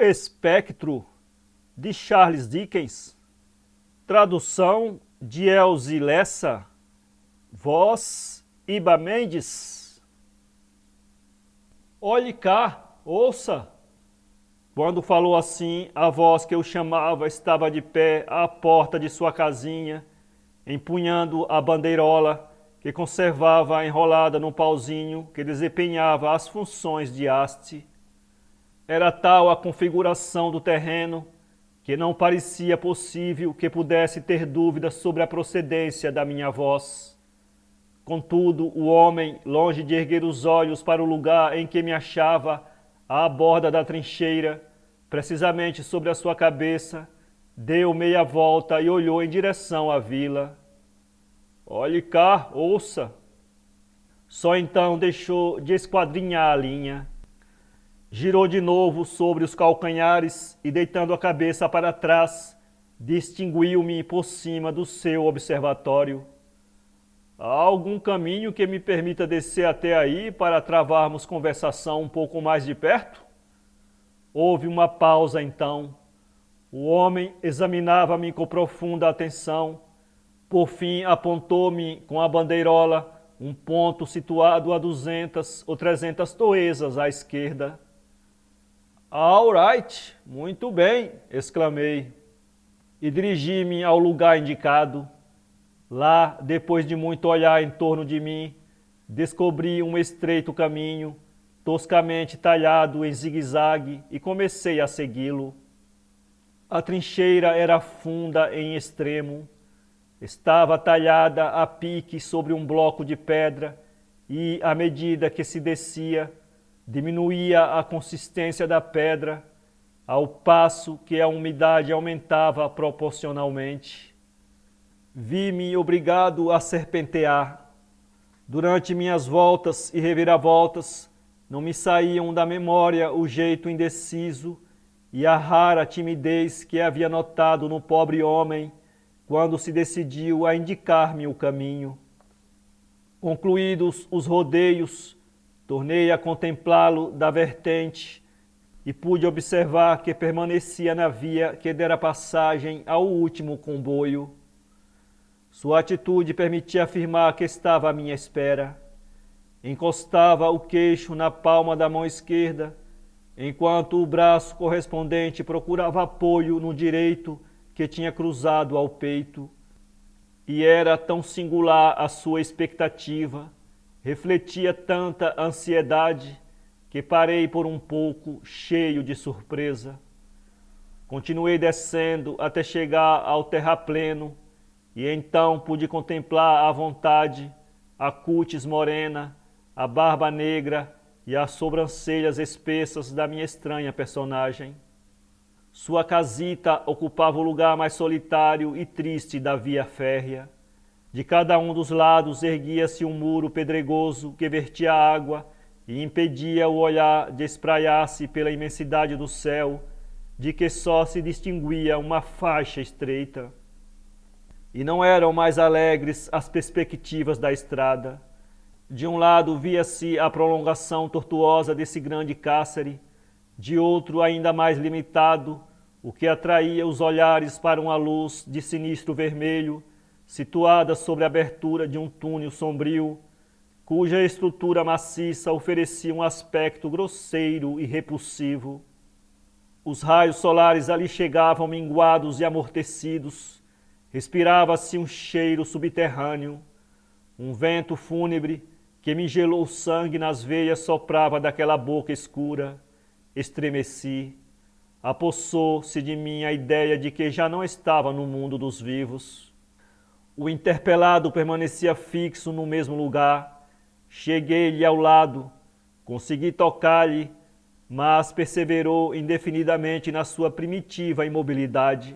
Espectro, de Charles Dickens. Tradução de Elzy Lessa. Voz Iba Mendes. Olhe cá, ouça. Quando falou assim, a voz que eu chamava estava de pé à porta de sua casinha, empunhando a bandeirola que conservava enrolada num pauzinho que desempenhava as funções de haste. Era tal a configuração do terreno que não parecia possível que pudesse ter dúvidas sobre a procedência da minha voz. Contudo, o homem, longe de erguer os olhos para o lugar em que me achava, à borda da trincheira, precisamente sobre a sua cabeça, deu meia volta e olhou em direção à vila. Olhe cá, ouça. Só então deixou de esquadrinhar a linha. Girou de novo sobre os calcanhares e, deitando a cabeça para trás, distinguiu-me por cima do seu observatório. Há algum caminho que me permita descer até aí para travarmos conversação um pouco mais de perto? Houve uma pausa então. O homem examinava-me com profunda atenção. Por fim, apontou-me com a bandeirola um ponto situado a 200 ou 300 toesas à esquerda. All right, muito bem, exclamei, e dirigi-me ao lugar indicado. Lá, depois de muito olhar em torno de mim, descobri um estreito caminho, toscamente talhado em zigue-zague, e comecei a segui-lo. A trincheira era funda em extremo, estava talhada a pique sobre um bloco de pedra e, à medida que se descia, diminuía a consistência da pedra, ao passo que a umidade aumentava proporcionalmente. Vi-me obrigado a serpentear. Durante minhas voltas e reviravoltas, não me saíam da memória o jeito indeciso e a rara timidez que havia notado no pobre homem quando se decidiu a indicar-me o caminho. Concluídos os rodeios, tornei a contemplá-lo da vertente e pude observar que permanecia na via que dera passagem ao último comboio. Sua atitude permitia afirmar que estava à minha espera. Encostava o queixo na palma da mão esquerda, enquanto o braço correspondente procurava apoio no direito que tinha cruzado ao peito. E era tão singular a sua expectativa, refletia tanta ansiedade, que parei por um pouco, cheio de surpresa. Continuei descendo até chegar ao terrapleno, e então pude contemplar à vontade a cútis morena, a barba negra e as sobrancelhas espessas da minha estranha personagem. Sua casita ocupava o lugar mais solitário e triste da via férrea. De cada um dos lados erguia-se um muro pedregoso que vertia água e impedia o olhar de espraiar-se pela imensidade do céu, de que só se distinguia uma faixa estreita. E não eram mais alegres as perspectivas da estrada. De um lado via-se a prolongação tortuosa desse grande cárcere, de outro ainda mais limitado, o que atraía os olhares para uma luz de sinistro vermelho, situada sobre a abertura de um túnel sombrio, cuja estrutura maciça oferecia um aspecto grosseiro e repulsivo. Os raios solares ali chegavam minguados e amortecidos, respirava-se um cheiro subterrâneo, um vento fúnebre que me gelou o sangue nas veias soprava daquela boca escura. Estremeci, apossou-se de mim a ideia de que já não estava no mundo dos vivos. O interpelado permanecia fixo no mesmo lugar. Cheguei-lhe ao lado, consegui tocar-lhe, mas perseverou indefinidamente na sua primitiva imobilidade.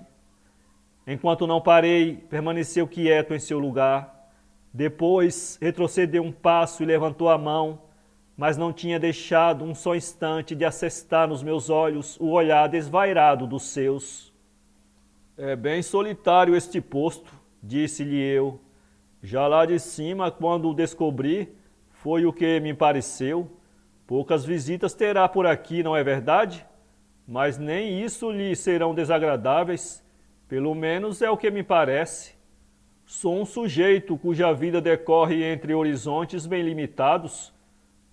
Enquanto não parei, permaneceu quieto em seu lugar. Depois retrocedeu um passo e levantou a mão, mas não tinha deixado um só instante de assestar nos meus olhos o olhar desvairado dos seus. É bem solitário este posto, disse-lhe eu. Já lá de cima, quando o descobri, foi o que me pareceu. Poucas visitas terá por aqui, não é verdade? mas nem isso lhe serão desagradáveis, pelo menos é o que me parece. Sou um sujeito cuja vida decorre entre horizontes bem limitados.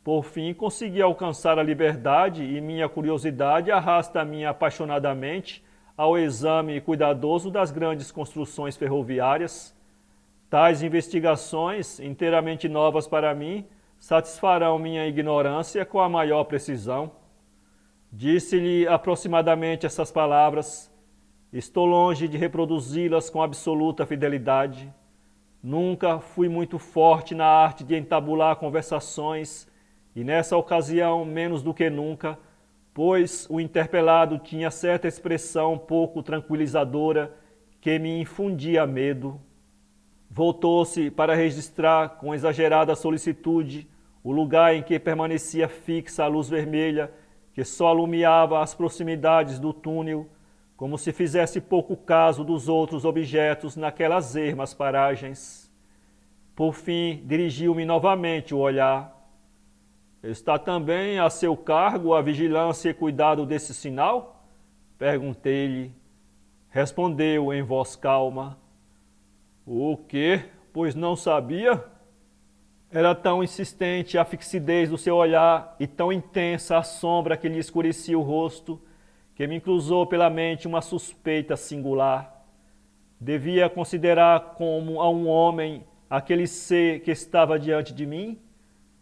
Por fim, consegui alcançar a liberdade e minha curiosidade arrasta-me apaixonadamente ao exame cuidadoso das grandes construções ferroviárias. Tais investigações, inteiramente novas para mim, satisfarão minha ignorância com a maior precisão. Disse-lhe aproximadamente essas palavras. Estou longe de reproduzi-las com absoluta fidelidade. Nunca fui muito forte na arte de entabular conversações, e nessa ocasião menos do que nunca, pois o interpelado tinha certa expressão pouco tranquilizadora que me infundia medo. Voltou-se para registrar com exagerada solicitude o lugar em que permanecia fixa a luz vermelha que só alumiava as proximidades do túnel, como se fizesse pouco caso dos outros objetos naquelas ermas paragens. Por fim, dirigiu-me novamente o olhar. Está também a seu cargo a vigilância e cuidado desse sinal? Perguntei-lhe. Respondeu em voz calma. O quê? Pois não sabia? Era tão insistente a fixidez do seu olhar e tão intensa a sombra que lhe escurecia o rosto, que me cruzou pela mente uma suspeita singular. Devia considerar como a um homem aquele ser que estava diante de mim?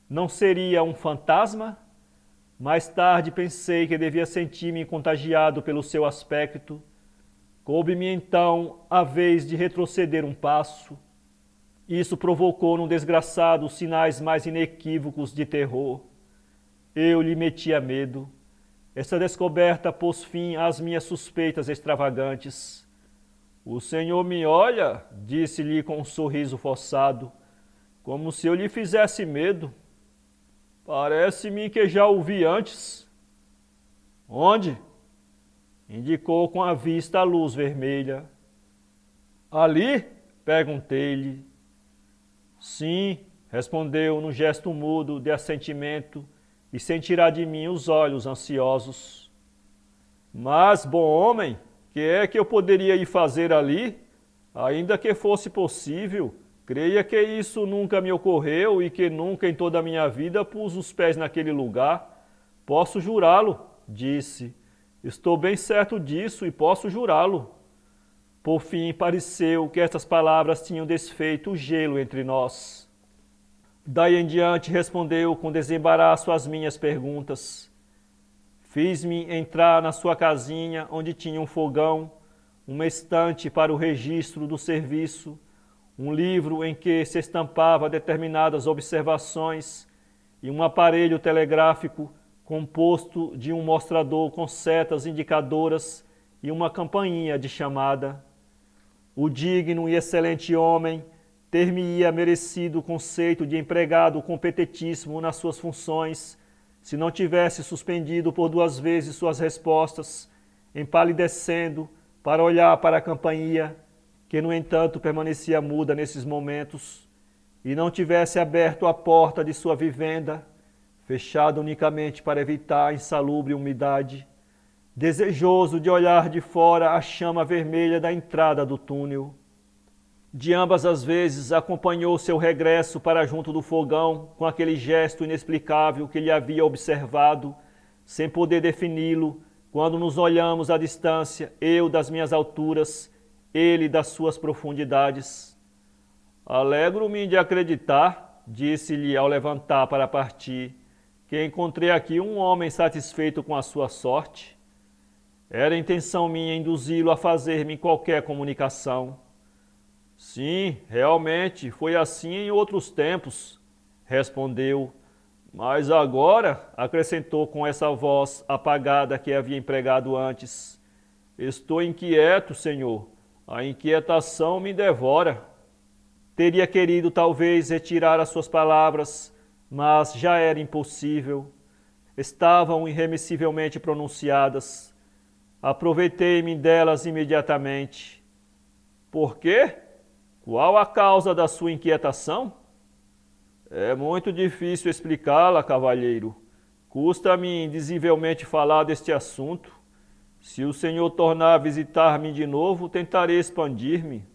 Não seria um fantasma? Mais tarde pensei que devia sentir-me contagiado pelo seu aspecto. Coube-me então a vez de retroceder um passo. Isso provocou no desgraçado os sinais mais inequívocos de terror. Eu lhe metia medo. Essa descoberta pôs fim às minhas suspeitas extravagantes. O senhor me olha, disse-lhe com um sorriso forçado, como se eu lhe fizesse medo. Parece-me que já o vi antes. Onde? Indicou com a vista a luz vermelha. Ali? Perguntei-lhe. Sim, respondeu num gesto mudo de assentimento e sem tirar de mim os olhos ansiosos. Mas, bom homem, que é que eu poderia ir fazer ali? Ainda que fosse possível, creia que isso nunca me ocorreu e que nunca em toda a minha vida pus os pés naquele lugar. Posso jurá-lo, disse. Estou bem certo disso e posso jurá-lo. Por fim, pareceu que estas palavras tinham desfeito o gelo entre nós. Daí em diante respondeu com desembaraço às minhas perguntas. Fiz-me entrar na sua casinha, onde tinha um fogão, uma estante para o registro do serviço, um livro em que se estampava determinadas observações e um aparelho telegráfico composto de um mostrador com setas indicadoras e uma campainha de chamada. O digno e excelente homem ter-me-ia merecido o conceito de empregado competentíssimo nas suas funções, se não tivesse suspendido por 2 vezes suas respostas, empalidecendo para olhar para a campainha, que no entanto permanecia muda nesses momentos, e não tivesse aberto a porta de sua vivenda, fechada unicamente para evitar a insalubre umidade, desejoso de olhar de fora a chama vermelha da entrada do túnel. De ambas as vezes acompanhou seu regresso para junto do fogão com aquele gesto inexplicável que lhe havia observado, sem poder defini-lo, quando nos olhamos à distância, eu das minhas alturas, ele das suas profundidades. Alegro-me de acreditar, disse-lhe ao levantar para partir, que encontrei aqui um homem satisfeito com a sua sorte. Era intenção minha induzi-lo a fazer-me qualquer comunicação. Sim, realmente, foi assim em outros tempos, respondeu. Mas agora, acrescentou com essa voz apagada que havia empregado antes, estou inquieto, senhor, a inquietação me devora. Teria querido talvez retirar as suas palavras, mas já era impossível. Estavam irremissivelmente pronunciadas. Aproveitei-me delas imediatamente. Por quê? Qual a causa da sua inquietação? É muito difícil explicá-la, cavalheiro. Custa-me indizivelmente falar deste assunto. Se o Senhor tornar a visitar-me de novo, tentarei expandir-me.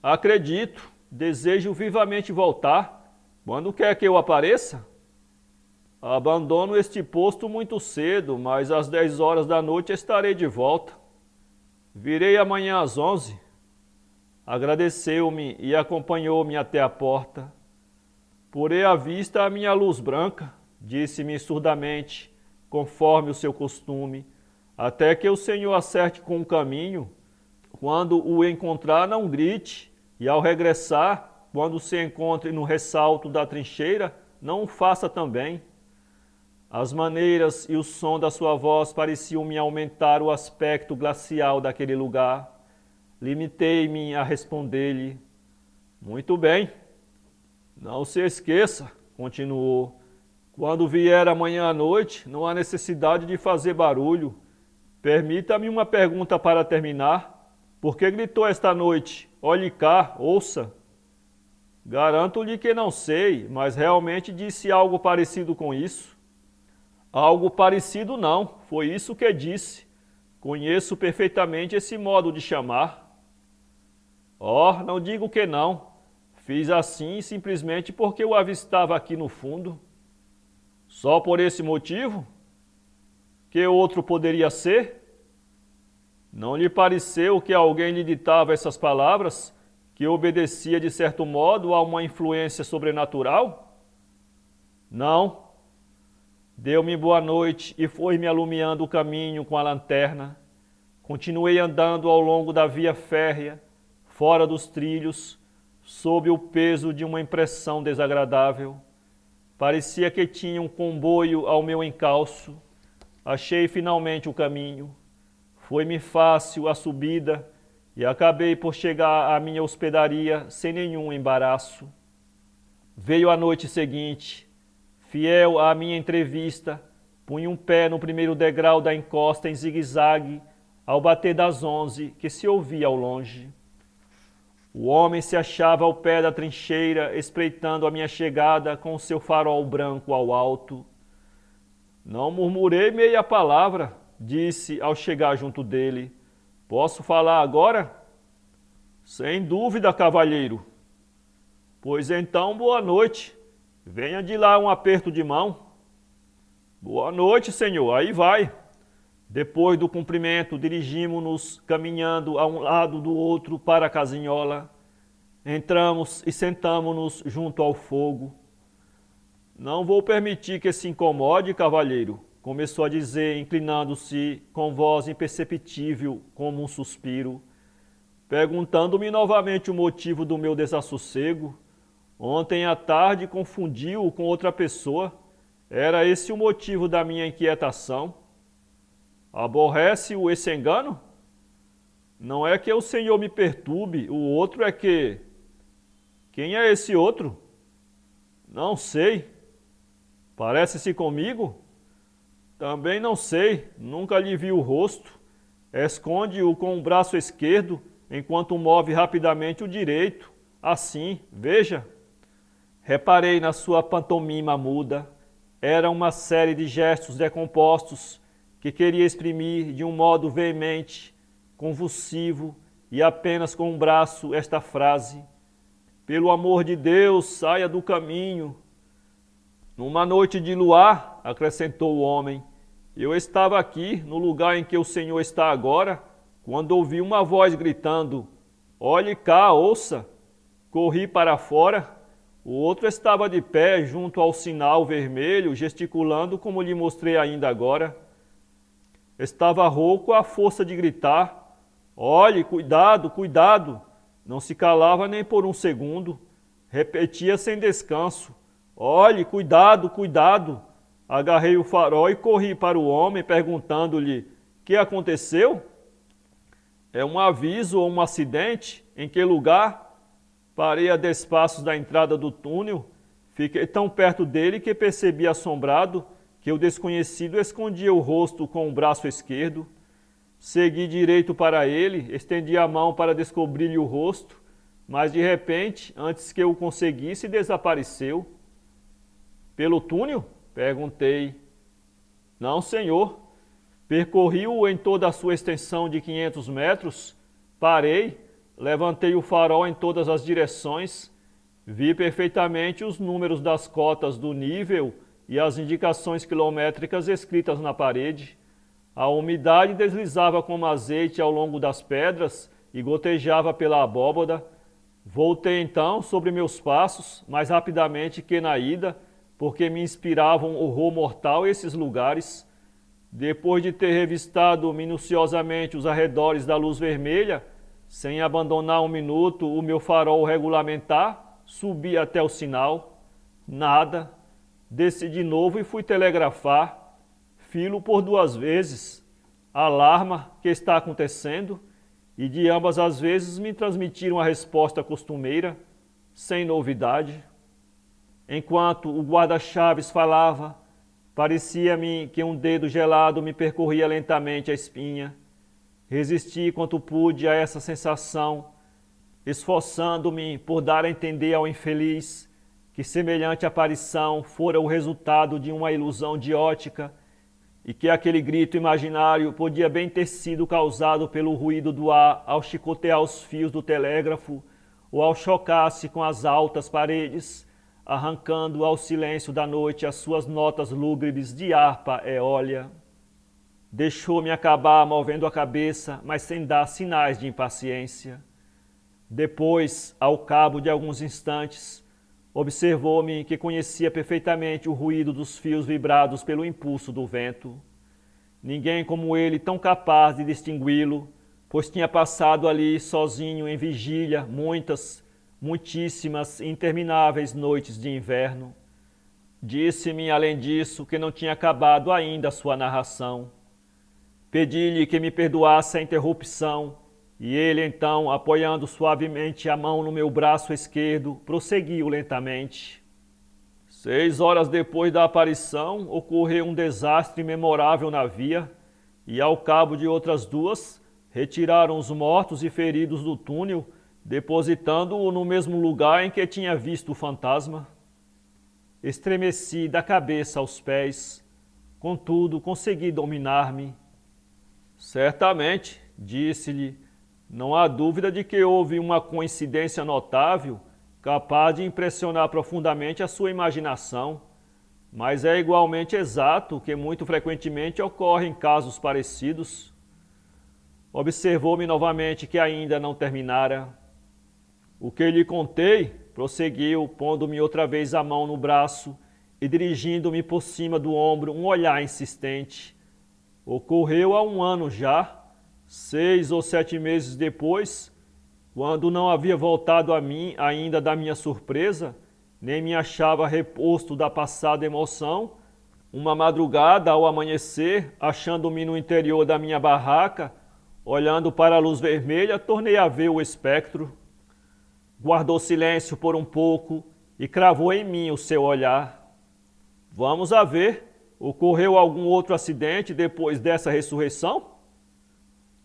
Acredito, desejo vivamente voltar. Quando quer que eu apareça? Abandono este posto muito cedo, mas às 10 horas da noite estarei de volta. Virei amanhã às 11. Agradeceu-me e acompanhou-me até a porta. Porei à vista a minha luz branca, disse-me surdamente, conforme o seu costume, até que o Senhor acerte com o caminho. Quando o encontrar, não grite, e ao regressar, quando se encontre no ressalto da trincheira, não o faça também. As maneiras e o som da sua voz pareciam me aumentar o aspecto glacial daquele lugar. Limitei-me a responder-lhe: muito bem. Não se esqueça, continuou, quando vier amanhã à noite, não há necessidade de fazer barulho. Permita-me uma pergunta para terminar. Por que gritou esta noite? Olhe cá, ouça. Garanto-lhe que não sei, mas realmente disse algo parecido com isso. Algo parecido não, foi isso que disse. Conheço perfeitamente esse modo de chamar. Oh, não digo que não. Fiz assim simplesmente porque o avistava aqui no fundo. Só por esse motivo? Que outro poderia ser? Não lhe pareceu que alguém lhe ditava essas palavras, que obedecia de certo modo a uma influência sobrenatural? Não. Deu-me boa noite e foi me alumiando o caminho com a lanterna. Continuei andando ao longo da via férrea, fora dos trilhos, sob o peso de uma impressão desagradável. Parecia que tinha um comboio ao meu encalço. Achei finalmente o caminho. Foi-me fácil a subida e acabei por chegar à minha hospedaria sem nenhum embaraço. Veio a noite seguinte. Fiel à minha entrevista, punha um pé no primeiro degrau da encosta em zigue-zague ao bater das 11, que se ouvia ao longe. O homem se achava ao pé da trincheira, espreitando a minha chegada com o seu farol branco ao alto. Não murmurei meia palavra, disse ao chegar junto dele. Posso falar agora? Sem dúvida, cavalheiro. Pois então, boa noite. Venha de lá um aperto de mão. Boa noite, senhor. Aí vai. Depois do cumprimento, dirigimos-nos caminhando a um lado do outro para a casinhola. Entramos e sentamo-nos junto ao fogo. Não vou permitir que se incomode, cavalheiro, começou a dizer, inclinando-se com voz imperceptível como um suspiro, perguntando-me novamente o motivo do meu desassossego. Ontem à tarde confundiu-o com outra pessoa. Era esse o motivo da minha inquietação. Aborrece-o esse engano? Não é que o Senhor me perturbe, o outro é que... Quem é esse outro? Não sei. Parece-se comigo? Também não sei, nunca lhe vi o rosto. Esconde-o com o braço esquerdo, enquanto move rapidamente o direito. Assim, veja. Reparei na sua pantomima muda. Era uma série de gestos decompostos que queria exprimir de um modo veemente, convulsivo e apenas com um braço esta frase: pelo amor de Deus, saia do caminho. Numa noite de luar, acrescentou o homem, eu estava aqui, no lugar em que o Senhor está agora, quando ouvi uma voz gritando: olhe cá, ouça. Corri para fora. O outro estava de pé junto ao sinal vermelho, gesticulando como lhe mostrei ainda agora. Estava rouco à força de gritar: olhe, cuidado, cuidado. Não se calava nem por um segundo. Repetia sem descanso: olhe, cuidado, cuidado. Agarrei o farol e corri para o homem, perguntando-lhe: que aconteceu? É um aviso ou um acidente? Em que lugar? Parei a 10 passos da entrada do túnel. Fiquei tão perto dele que percebi assombrado que o desconhecido escondia o rosto com o braço esquerdo. Segui direito para ele, estendi a mão para descobrir-lhe o rosto, mas de repente, antes que eu conseguisse, desapareceu. Pelo túnel? Perguntei. Não, senhor. Percorri-o em toda a sua extensão de 500 metros, parei, levantei o farol em todas as direções, vi perfeitamente os números das cotas do nível e as indicações quilométricas escritas na parede. A umidade deslizava como azeite ao longo das pedras e gotejava pela abóbada. Voltei então sobre meus passos, mais rapidamente que na ida, porque me inspiravam horror mortal esses lugares. Depois de ter revistado minuciosamente os arredores da luz vermelha, sem abandonar um minuto o meu farol regulamentar, subi até o sinal. Nada. Desci de novo e fui telegrafar. Filo por 2 vezes. Alarma, que está acontecendo? E de ambas as vezes me transmitiram a resposta costumeira, sem novidade. Enquanto o guarda-chaves falava, parecia-me que um dedo gelado me percorria lentamente a espinha. Resisti quanto pude a essa sensação, esforçando-me por dar a entender ao infeliz que semelhante aparição fora o resultado de uma ilusão de ótica e que aquele grito imaginário podia bem ter sido causado pelo ruído do ar ao chicotear os fios do telégrafo ou ao chocar-se com as altas paredes, arrancando ao silêncio da noite as suas notas lúgubres de harpa eólia. Deixou-me acabar movendo a cabeça, mas sem dar sinais de impaciência. Depois, ao cabo de alguns instantes, observou-me que conhecia perfeitamente o ruído dos fios vibrados pelo impulso do vento. Ninguém como ele tão capaz de distingui-lo, pois tinha passado ali sozinho em vigília muitíssimas e intermináveis noites de inverno. Disse-me, além disso, que não tinha acabado ainda a sua narração. Pedi-lhe que me perdoasse a interrupção, e ele então, apoiando suavemente a mão no meu braço esquerdo, prosseguiu lentamente. 6 horas depois da aparição, ocorreu um desastre memorável na via, e ao cabo de outras 2, retiraram os mortos e feridos do túnel, depositando-o no mesmo lugar em que tinha visto o fantasma. Estremeci da cabeça aos pés, contudo consegui dominar-me. Certamente, disse-lhe, não há dúvida de que houve uma coincidência notável, capaz de impressionar profundamente a sua imaginação, mas é igualmente exato que muito frequentemente ocorrem casos parecidos. Observou-me novamente que ainda não terminara. O que lhe contei, prosseguiu, pondo-me outra vez a mão no braço e dirigindo-me por cima do ombro um olhar insistente. Ocorreu há 1 ano já, 6 ou 7 meses depois, quando não havia voltado a mim ainda da minha surpresa, nem me achava reposto da passada emoção, uma madrugada ao amanhecer, achando-me no interior da minha barraca, olhando para a luz vermelha, tornei a ver o espectro. Guardou silêncio por um pouco e cravou em mim o seu olhar. Vamos a ver, ocorreu algum outro acidente depois dessa ressurreição?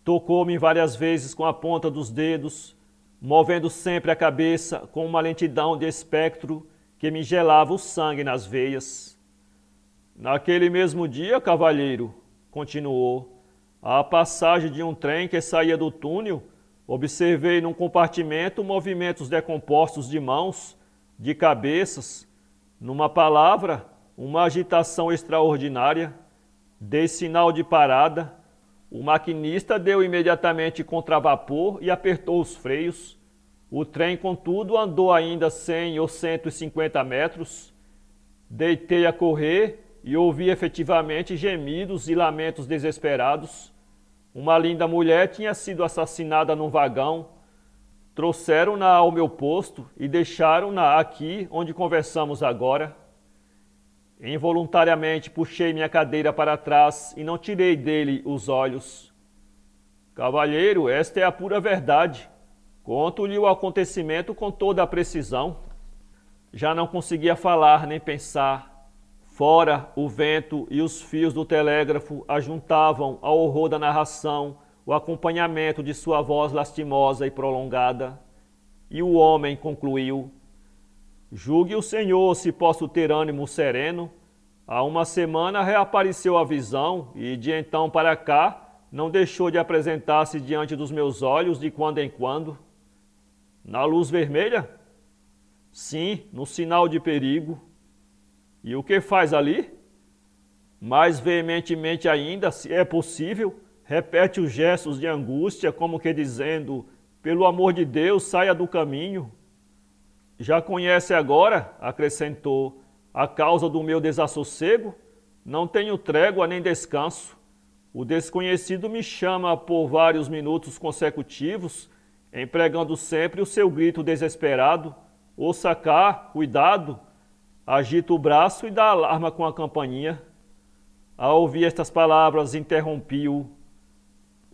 Tocou-me várias vezes com a ponta dos dedos, movendo sempre a cabeça com uma lentidão de espectro que me gelava o sangue nas veias. Naquele mesmo dia, cavalheiro, continuou, à passagem de um trem que saía do túnel, observei num compartimento movimentos decompostos de mãos, de cabeças, numa palavra, uma agitação extraordinária. Dei sinal de parada. O maquinista deu imediatamente contravapor e apertou os freios. O trem, contudo, andou ainda 100 ou 150 metros. Deitei a correr e ouvi efetivamente gemidos e lamentos desesperados. Uma linda mulher tinha sido assassinada num vagão. Trouxeram-na ao meu posto e deixaram-na aqui onde conversamos agora. Involuntariamente puxei minha cadeira para trás e não tirei dele os olhos. Cavalheiro, esta é a pura verdade. Conto-lhe o acontecimento com toda a precisão. Já não conseguia falar nem pensar. Fora, o vento e os fios do telégrafo ajuntavam ao horror da narração o acompanhamento de sua voz lastimosa e prolongada. E o homem concluiu: julgue o senhor se posso ter ânimo sereno. Há uma semana reapareceu a visão e de então para cá não deixou de apresentar-se diante dos meus olhos de quando em quando. Na luz vermelha? Sim, no sinal de perigo. E o que faz ali? Mais veementemente ainda, se é possível, repete os gestos de angústia, como que dizendo: pelo amor de Deus, saia do caminho. Já conhece agora, acrescentou, a causa do meu desassossego? Não tenho trégua nem descanso. O desconhecido me chama por vários minutos consecutivos, empregando sempre o seu grito desesperado: ouça cá, cuidado! Agita o braço e dá alarma com a campainha. Ao ouvir estas palavras, interrompi-o.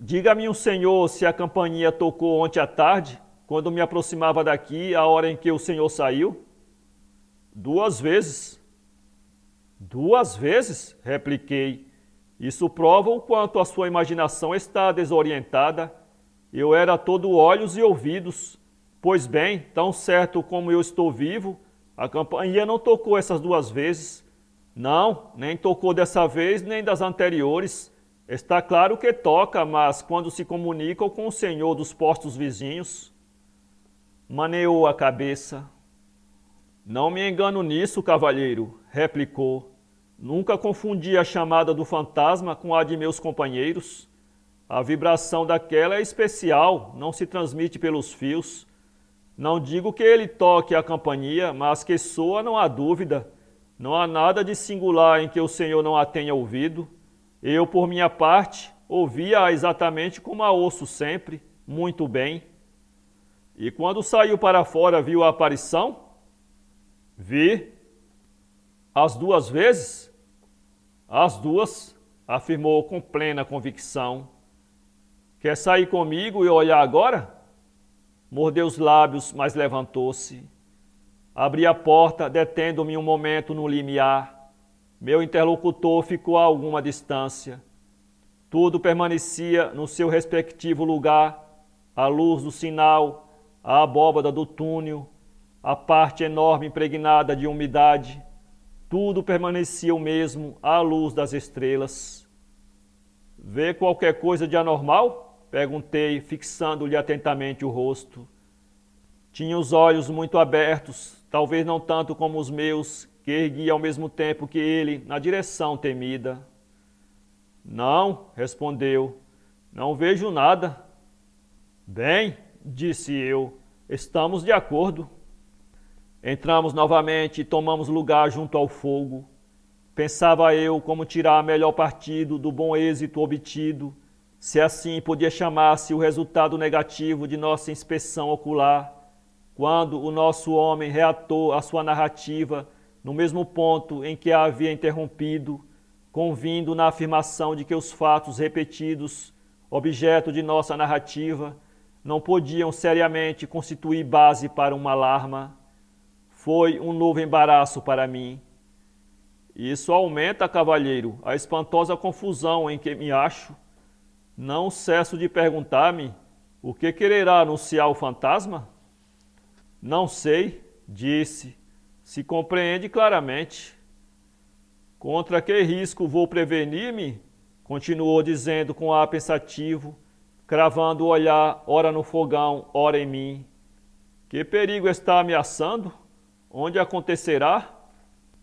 Diga-me, senhor, se a campainha tocou ontem à tarde, quando me aproximava daqui, a hora em que o senhor saiu? 2 vezes. 2 vezes? Repliquei. Isso prova o quanto a sua imaginação está desorientada. Eu era todo olhos e ouvidos. Pois bem, tão certo como eu estou vivo, a campainha não tocou essas 2 vezes. Não, nem tocou dessa vez, nem das anteriores. Está claro que toca, mas quando se comunicam com o senhor dos postos vizinhos. Maneou a cabeça. Não me engano nisso, cavalheiro, replicou. Nunca confundi a chamada do fantasma com a de meus companheiros. A vibração daquela é especial, não se transmite pelos fios. Não digo que ele toque a campainha, mas que soa não há dúvida. Não há nada de singular em que o senhor não a tenha ouvido. Eu, por minha parte, ouvia-a exatamente como a ouço sempre, muito bem. E quando saiu para fora, viu a aparição? Vi. As 2 vezes? As 2, afirmou com plena convicção. Quer sair comigo e olhar agora? Mordeu os lábios, mas levantou-se. Abri a porta, detendo-me um momento no limiar. Meu interlocutor ficou a alguma distância. Tudo permanecia no seu respectivo lugar: a luz do sinal, a abóbada do túnel, a parte enorme impregnada de umidade. Tudo permanecia o mesmo à luz das estrelas. Vê qualquer coisa de anormal? Perguntei, fixando-lhe atentamente o rosto. Tinha os olhos muito abertos, talvez não tanto como os meus, que ergui ao mesmo tempo que ele, na direção temida. Não, respondeu, não vejo nada. Bem, disse eu, estamos de acordo. Entramos novamente e tomamos lugar junto ao fogo. Pensava eu como tirar melhor partido do bom êxito obtido, se assim podia chamar-se o resultado negativo de nossa inspeção ocular, quando o nosso homem reatou a sua narrativa no mesmo ponto em que a havia interrompido, convindo na afirmação de que os fatos repetidos, objeto de nossa narrativa, não podiam seriamente constituir base para uma alarma. Foi um novo embaraço para mim. Isso aumenta, cavalheiro, a espantosa confusão em que me acho. Não cesso de perguntar-me o que quererá anunciar o fantasma? Não sei, disse, se compreende claramente. Contra que risco vou prevenir-me? Continuou dizendo com ar pensativo, cravando o olhar ora no fogão, ora em mim. Que perigo está ameaçando? Onde acontecerá?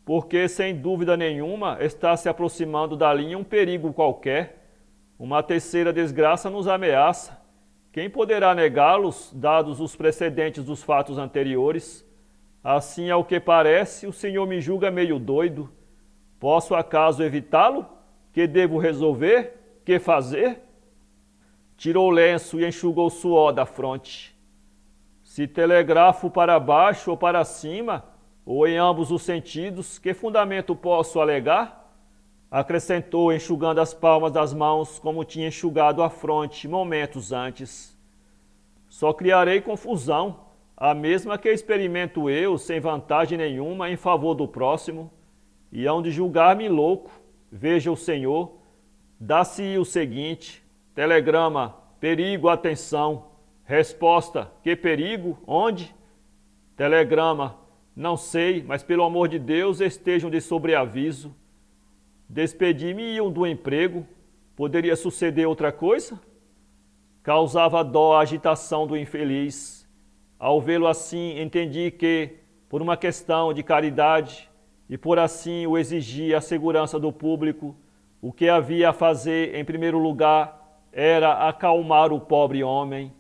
Porque, sem dúvida nenhuma, está se aproximando da linha um perigo qualquer. Uma terceira desgraça nos ameaça. Quem poderá negá-los, dados os precedentes dos fatos anteriores? Assim, ao que parece, o senhor me julga meio doido. Posso acaso evitá-lo? Que devo resolver? Que fazer? Tirou o lenço e enxugou o suor da fronte. Se telegrafo para baixo ou para cima, ou em ambos os sentidos, que fundamento posso alegar? Acrescentou, enxugando as palmas das mãos como tinha enxugado a fronte momentos antes. Só criarei confusão, a mesma que experimento eu, sem vantagem nenhuma, em favor do próximo, e hão de julgar-me louco. Veja o senhor, dá-se o seguinte: telegrama, perigo, atenção. Resposta, que perigo? Onde? Telegrama, não sei, mas pelo amor de Deus estejam de sobreaviso. Despedi-me do emprego. Poderia suceder outra coisa? Causava dó a agitação do infeliz. Ao vê-lo assim, entendi que, por uma questão de caridade, e por assim o exigir a segurança do público, o que havia a fazer, em primeiro lugar, era acalmar o pobre homem.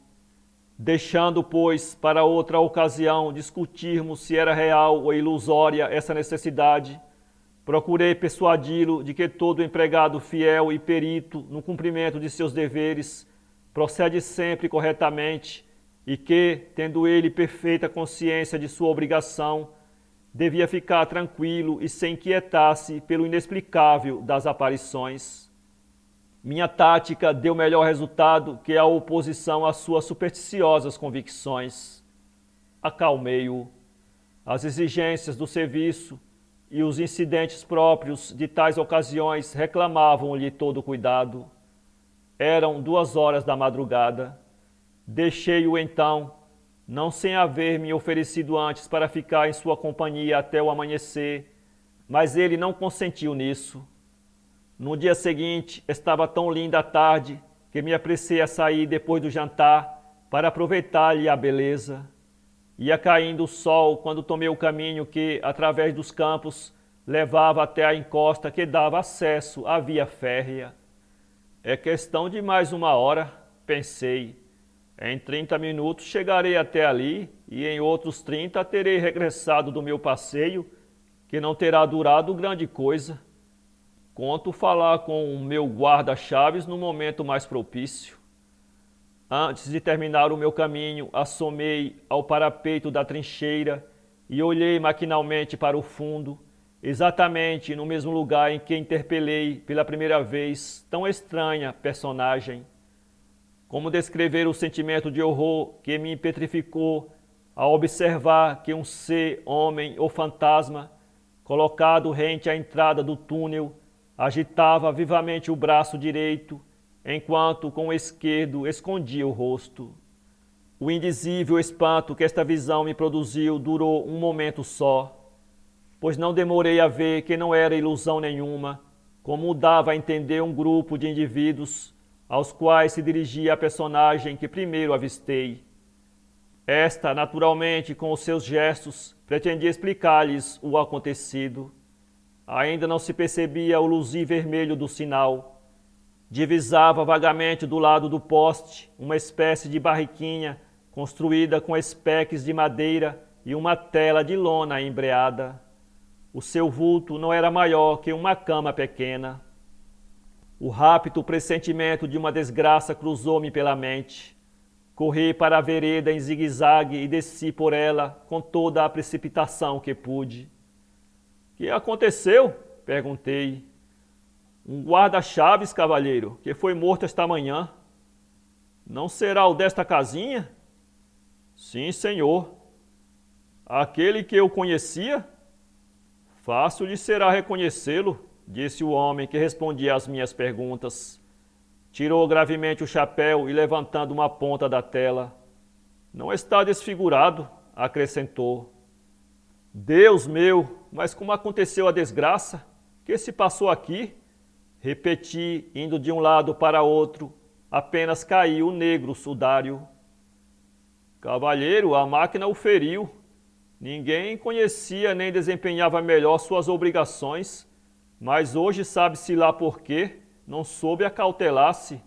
Deixando, pois, para outra ocasião discutirmos se era real ou ilusória essa necessidade, procurei persuadi-lo de que todo empregado fiel e perito no cumprimento de seus deveres procede sempre corretamente e que, tendo ele perfeita consciência de sua obrigação, devia ficar tranquilo e sem inquietar-se pelo inexplicável das aparições. Minha tática deu melhor resultado que a oposição às suas supersticiosas convicções. Acalmei-o. As exigências do serviço e os incidentes próprios de tais ocasiões reclamavam-lhe todo cuidado. Eram 2 horas da madrugada. Deixei-o então, não sem haver me oferecido antes para ficar em sua companhia até o amanhecer, mas ele não consentiu nisso. No dia seguinte, estava tão linda a tarde que me apressei a sair depois do jantar para aproveitar-lhe a beleza. Ia caindo o sol quando tomei o caminho que, através dos campos, levava até a encosta que dava acesso à via férrea. É questão de mais 1 hora, pensei. Em 30 minutos chegarei até ali e em outros 30 terei regressado do meu passeio, que não terá durado grande coisa. Conto falar com o meu guarda-chaves no momento mais propício. Antes de terminar o meu caminho, assomei ao parapeito da trincheira e olhei maquinalmente para o fundo, exatamente no mesmo lugar em que interpelei pela primeira vez tão estranha personagem. Como descrever o sentimento de horror que me petrificou ao observar que um ser, homem ou fantasma, colocado rente à entrada do túnel, agitava vivamente o braço direito, enquanto com o esquerdo escondia o rosto. O indizível espanto que esta visão me produziu durou um momento só, pois não demorei a ver que não era ilusão nenhuma, como dava a entender um grupo de indivíduos aos quais se dirigia a personagem que primeiro avistei. Esta, naturalmente, com os seus gestos, pretendia explicar-lhes o acontecido. Ainda não se percebia o luzir vermelho do sinal. Divisava vagamente do lado do poste uma espécie de barriquinha construída com espeques de madeira e uma tela de lona embreada. O seu vulto não era maior que uma cama pequena. O rápido pressentimento de uma desgraça cruzou-me pela mente. Corri para a vereda em zigue-zague e desci por ela com toda a precipitação que pude. — Que aconteceu? Perguntei. — Um guarda-chaves, cavalheiro, que foi morto esta manhã. — Não será o desta casinha? — Sim, senhor. — Aquele que eu conhecia? — Fácil lhe será reconhecê-lo, disse o homem que respondia às minhas perguntas. Tirou gravemente o chapéu e levantando uma ponta da tela. — Não está desfigurado, acrescentou. — Deus meu, mas como aconteceu a desgraça? Que se passou aqui? Repeti, indo de um lado para outro. Apenas caiu o negro sudário. — Cavalheiro, a máquina o feriu. Ninguém conhecia nem desempenhava melhor suas obrigações, mas hoje sabe-se lá por quê, não soube acautelar-se.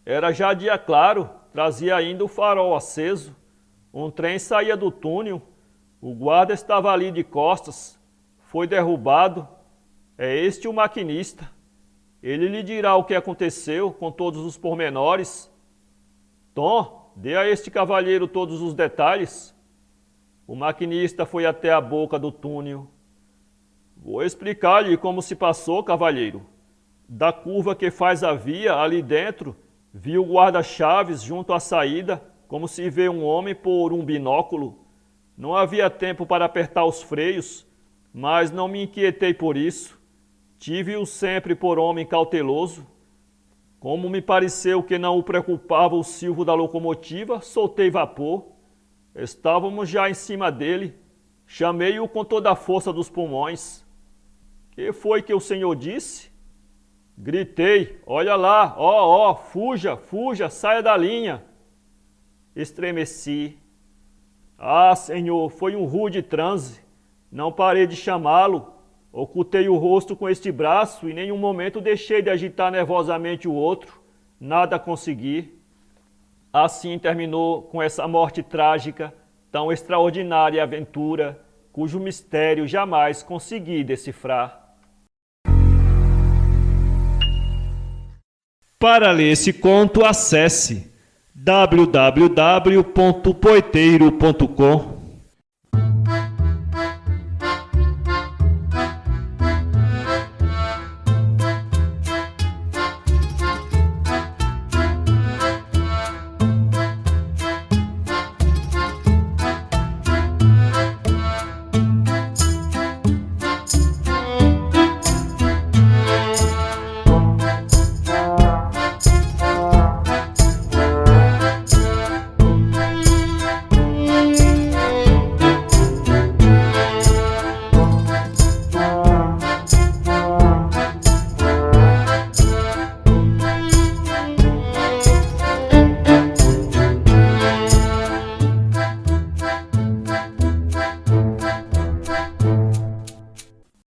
Era já dia claro, trazia ainda o farol aceso. Um trem saía do túnel, o guarda estava ali de costas, foi derrubado. É este o maquinista. Ele lhe dirá o que aconteceu com todos os pormenores. Tom, dê a este cavalheiro todos os detalhes. O maquinista foi até a boca do túnel. Vou explicar-lhe como se passou, cavalheiro. Da curva que faz a via, ali dentro, vi o guarda-chaves junto à saída, como se vê um homem por um binóculo. Não havia tempo para apertar os freios, mas não me inquietei por isso. Tive-o sempre por homem cauteloso. Como me pareceu que não o preocupava o silvo da locomotiva, soltei vapor. Estávamos já em cima dele. Chamei-o com toda a força dos pulmões. — Que foi que o senhor disse? Gritei, olha lá, ó, fuja, fuja, saia da linha. Estremeci. Ah, senhor, foi um rude transe. Não parei de chamá-lo. Ocultei o rosto com este braço e em nenhum momento deixei de agitar nervosamente o outro. Nada consegui. Assim terminou com essa morte trágica, tão extraordinária aventura, cujo mistério jamais consegui decifrar. Para ler esse conto, acesse www.poeteiro.com